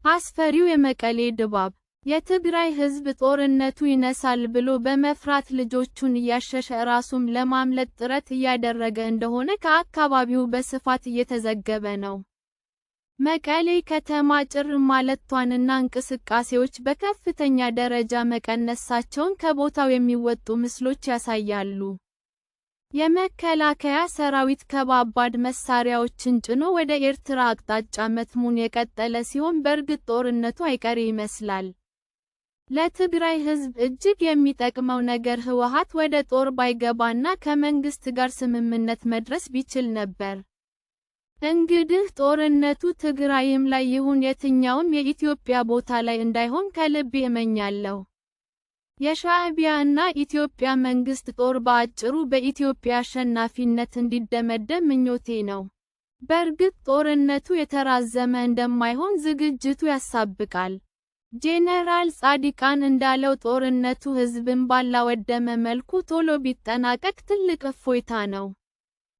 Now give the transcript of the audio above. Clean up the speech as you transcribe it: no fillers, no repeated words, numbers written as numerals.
አስፈሪው የመቀሌ ድባብ። የትግራይ ሕዝብ ጦርነቱ ይነሳል ብሎ በመፍራት ልጆቹን እያሸሸ ራሱን ለማምለጥ ጥረት እያደረገ እንደሆነ ከአካባቢው በስፋት እየተዘገበ ነው። መቀሌ ከተማ ጭር ማለቷንና እንቅስቃሴዎች በከፍተኛ ደረጃ መቀነሳቸውን ከቦታው የሚወጡ ምስሎች ያሳያሉ። የመከላከያ ሰራዊት ከባባድ መሳሪያዎችን ጭኖ ወደ ኤርትራ አቅጣጫ መትሙን የቀጠለ ሲሆን በእርግጥ ጦርነቱ አይቀሬ ይመስላል። ለትግራይ ሕዝብ እጅግ የሚጠቅመው ነገር ህወሓት ወደ ጦር ባይገባና ከመንግስት ጋር ስምምነት መድረስ ቢችል ነበር። እንግዲህ ጦርነቱ ትግራይም ላይ ይሁን የትኛውም የኢትዮጵያ ቦታ ላይ እንዳይሆን ከልብ እመኛለሁ። የሻዕቢያ እና ኢትዮጵያ መንግስት ጦር በአጭሩ በኢትዮጵያ አሸናፊነት እንዲደመደም ምኞቴ ነው። በእርግጥ ጦርነቱ የተራዘመ እንደማይሆን ዝግጅቱ ያሳብቃል። ጄኔራል ጻድቃን እንዳለው ጦርነቱ ህዝብን ባላወደመ መልኩ ቶሎ ቢጠናቀቅ ትልቅ እፎይታ ነው።